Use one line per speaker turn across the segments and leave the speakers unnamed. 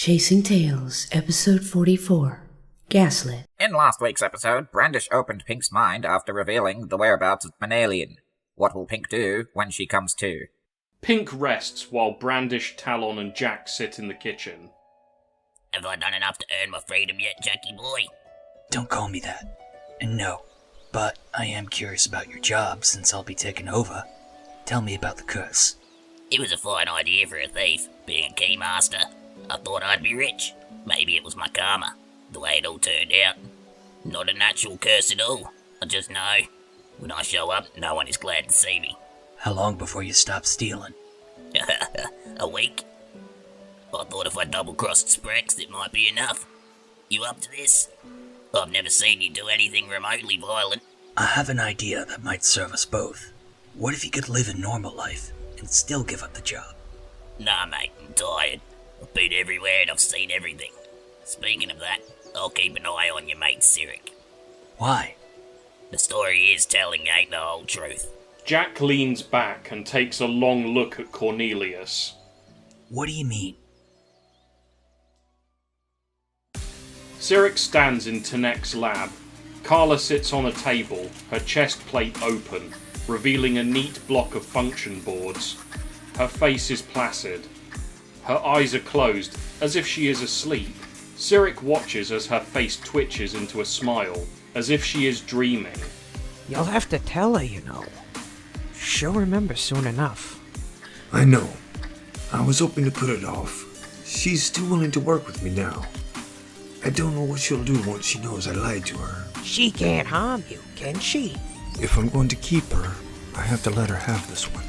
Chasing Tales, Episode 44, Gaslit.
In last week's episode, Brandish opened Pink's mind after revealing the whereabouts of an alien. What will Pink do when she comes to?
Pink rests while Brandish, Talon and Jack sit in the kitchen.
Have I done enough to earn my freedom yet, Jackie boy?
Don't call me that. And no, but I am curious about your job since I'll be taking over. Tell me about the curse.
It was a fine idea for a thief, being a keymaster. I thought I'd be rich. Maybe it was my karma, the way it all turned out. Not a natural curse at all. I just know, when I show up, no one is glad to see me.
How long before you stop stealing?
A week? I thought if I double-crossed Sprex, it might be enough. You up to this? I've never seen you do anything remotely violent.
I have an idea that might serve us both. What if you could live a normal life and still give up the job?
Nah, mate, I'm tired. I've been everywhere and I've seen everything. Speaking of that, I'll keep an eye on your mate Cyric.
Why?
The story he is telling ain't the whole truth.
Jack leans back and takes a long look at Cornelius.
What do you mean?
Cyric stands in Tenek's lab. Carla sits on a table, her chest plate open, revealing a neat block of function boards. Her face is placid. Her eyes are closed, as if she is asleep. Cyric watches as her face twitches into a smile, as if she is dreaming.
You'll have to tell her, you know. She'll remember soon enough.
I know. I was hoping to put it off. She's too willing to work with me now. I don't know what she'll do once she knows I lied to her.
She can't harm you, can she?
If I'm going to keep her, I have to let her have this one.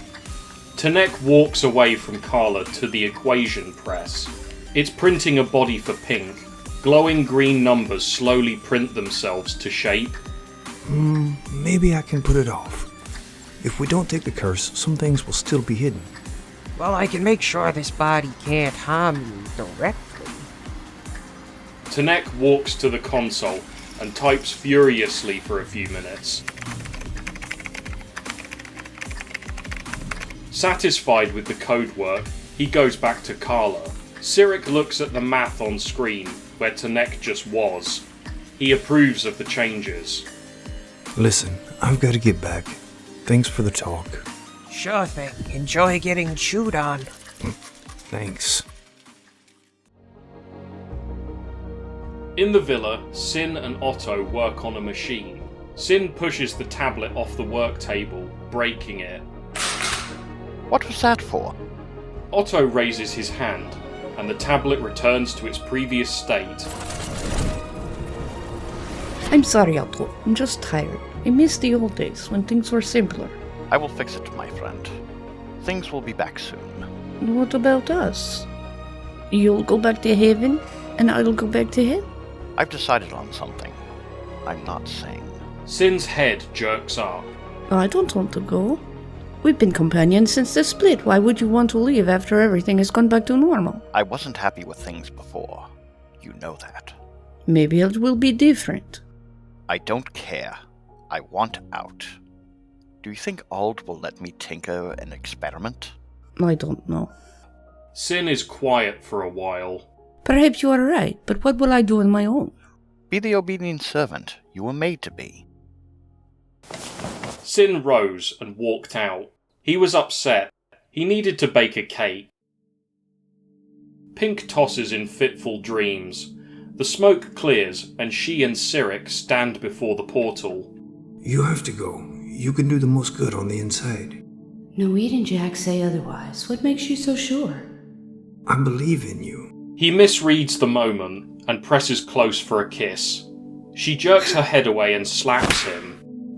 Tenek walks away from Carla to the equation press. It's printing a body for Pink. Glowing green numbers slowly print themselves to shape.
Maybe I can put it off. If we don't take the curse, some things will still be hidden.
Well, I can make sure this body can't harm you directly.
Tenek walks to the console and types furiously for a few minutes. Satisfied with the code work, he goes back to Carla. Cyric looks at the math on screen, where Tenek just was. He approves of the changes.
Listen, I've got to get back. Thanks for the talk.
Sure thing. Enjoy getting chewed on.
Thanks.
In the villa, Sin and Otto work on a machine. Sin pushes the tablet off the work table, breaking it.
What was that for?
Otto raises his hand, and the tablet returns to its previous state.
I'm sorry, Otto. I'm just tired. I miss the old days when things were simpler.
I will fix it, my friend. Things will be back soon.
What about us? You'll go back to heaven, and I'll go back to hell?
I've decided on something. I'm not saying.
Sin's head jerks up.
I don't want to go. We've been companions since the split. Why would you want to leave after everything has gone back to normal?
I wasn't happy with things before. You know that.
Maybe it will be different.
I don't care. I want out. Do you think Ald will let me tinker and experiment?
I don't know.
Sin is quiet for a while.
Perhaps you are right, but what will I do on my own?
Be the obedient servant you were made to be.
Sin rose and walked out. He was upset. He needed to bake a cake. Pink tosses in fitful dreams. The smoke clears and she and Cyric stand before the portal.
You have to go. You can do the most good on the inside.
Noid and Jack say otherwise. What makes you so sure?
I believe in you.
He misreads the moment and presses close for a kiss. She jerks her head away and slaps him.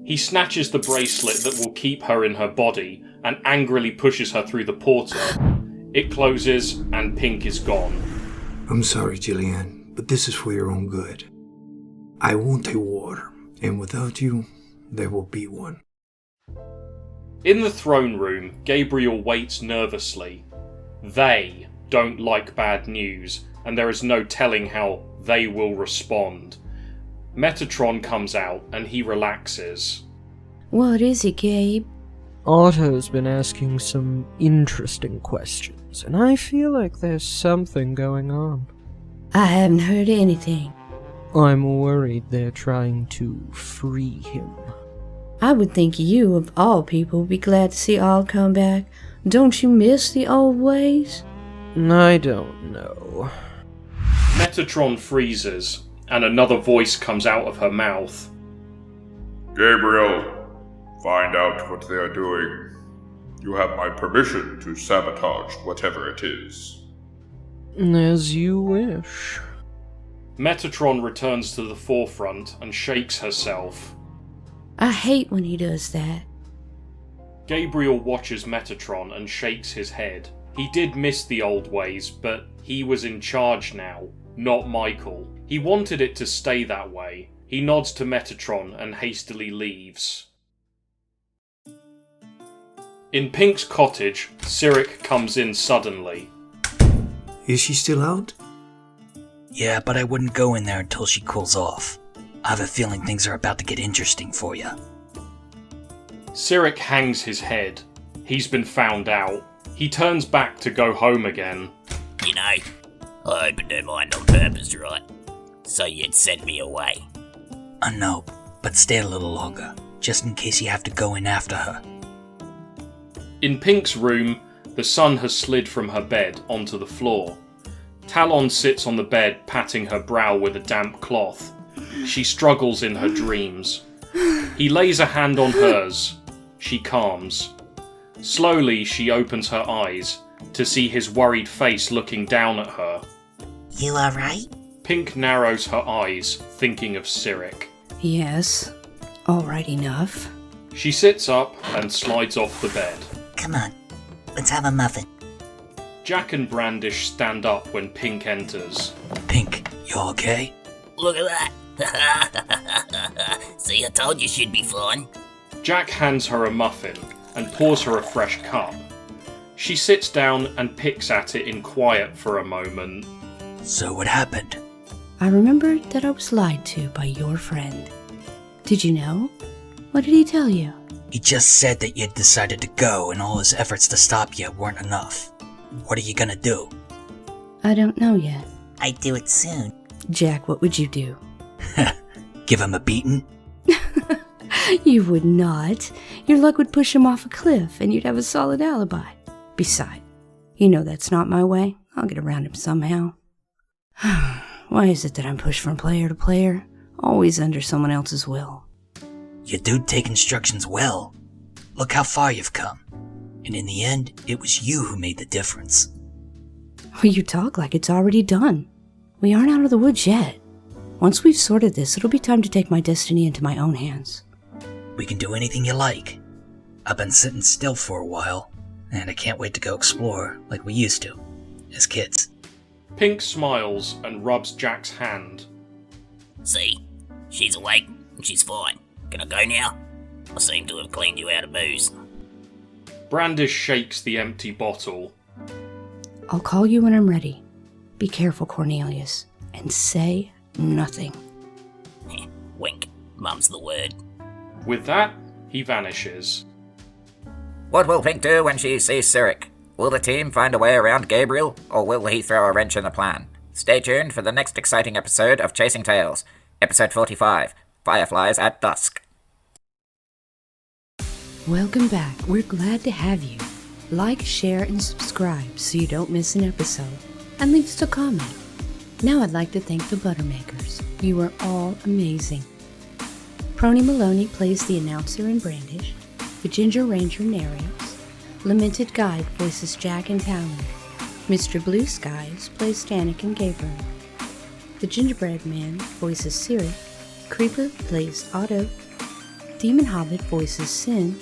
He snatches the bracelet that will keep her in her body and angrily pushes her through the portal. It closes and Pink is gone.
I'm sorry, Jillian, but this is for your own good. I want a war, and without you, there will be one.
In the throne room, Gabriel waits nervously. They don't like bad news, and there is no telling how they will respond. Metatron comes out, and he relaxes.
What is it, Gabe?
Otto's been asking some interesting questions, and I feel like there's something going on.
I haven't heard anything.
I'm worried they're trying to free him.
I would think you, of all people, would be glad to see Ald come back. Don't you miss the old ways?
I don't know.
Metatron freezes, and another voice comes out of her mouth.
Gabriel, find out what they are doing. You have my permission to sabotage whatever it is.
As you wish.
Metatron returns to the forefront and shakes herself.
I hate when he does that.
Gabriel watches Metatron and shakes his head. He did miss the old ways, but he was in charge now, not Michael. He wanted it to stay that way. He nods to Metatron and hastily leaves. In Pink's cottage, Cyric comes in suddenly.
Is she still out?
Yeah, but I wouldn't go in there until she cools off. I have a feeling things are about to get interesting for you.
Cyric hangs his head. He's been found out. He turns back to go home again.
You know, I opened her mind on purpose, right? So you'd send me away.
I know, but stay a little longer, just in case you have to go in after her.
In Pink's room, the sun has slid from her bed onto the floor. Talon sits on the bed, patting her brow with a damp cloth. She struggles in her dreams. He lays a hand on hers. She calms. Slowly, she opens her eyes to see his worried face looking down at her.
You alright?
Pink narrows her eyes, thinking of Cyric.
Yes, all right enough.
She sits up and slides off the bed.
Come on, let's have a muffin.
Jack and Brandish stand up when Pink enters.
Pink, you okay?
Look at that! See, I told you she'd be fine.
Jack hands her a muffin and pours her a fresh cup. She sits down and picks at it in quiet for a moment.
So what happened?
I remembered that I was lied to by your friend. Did you know? What did he tell you?
He just said that you'd decided to go and all his efforts to stop you weren't enough. What are you gonna do?
I don't know yet.
I'd do it soon.
Jack, what would you do?
Give him a beating?
You would not. Your luck would push him off a cliff and you'd have a solid alibi. Besides, you know that's not my way. I'll get around him somehow. Why is it that I'm pushed from player to player? Always under someone else's will.
You do take instructions well. Look how far you've come. And in the end, it was you who made the difference.
Well, you talk like it's already done. We aren't out of the woods yet. Once we've sorted this, it'll be time to take my destiny into my own hands.
We can do anything you like. I've been sitting still for a while, and I can't wait to go explore like we used to, as kids.
Pink smiles and rubs Jack's hand.
See, she's awake and she's fine. Can I go now? I seem to have cleaned you out of booze.
Brandish shakes the empty bottle.
I'll call you when I'm ready. Be careful, Cornelius, and say nothing.
Wink. Mum's the word.
With that, he vanishes.
What will Pink do when she sees Cyric? Will the team find a way around Gabriel, or will he throw a wrench in the plan? Stay tuned for the next exciting episode of Chasing Tales, episode 45, Fireflies at Dusk.
Welcome back. We're glad to have you. Like, share, and subscribe so you don't miss an episode. And leave us a comment. Now I'd like to thank the Buttermakers. You are all amazing. Prony Maloney plays the announcer and Brandish. The Ginger Ranger narrates. Lamented Guide voices Jack and Talon. Mr. Blue Skies plays Danik and Gabriel. The Gingerbread Man voices Cyric. Creeper plays Otto. Demon Hobbit voices Sin.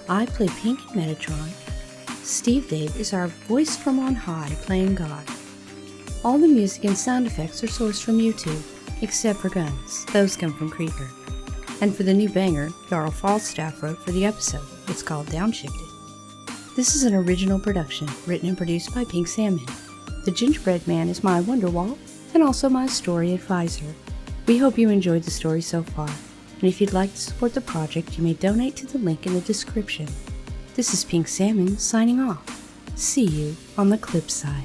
I play Pink and Metatron. Steve Dave is our voice from on high playing God. All the music and sound effects are sourced from YouTube, except for guns. Those come from Creeper. And for the new banger, Jarl Falstaff wrote for the episode. It's called Downshifted. This is an original production, written and produced by Pink Salmon. The Gingerbread Man is my Wonderwall, and also my story advisor. We hope you enjoyed the story so far, and if you'd like to support the project, you may donate to the link in the description. This is Pink Salmon signing off. See you on the clip side.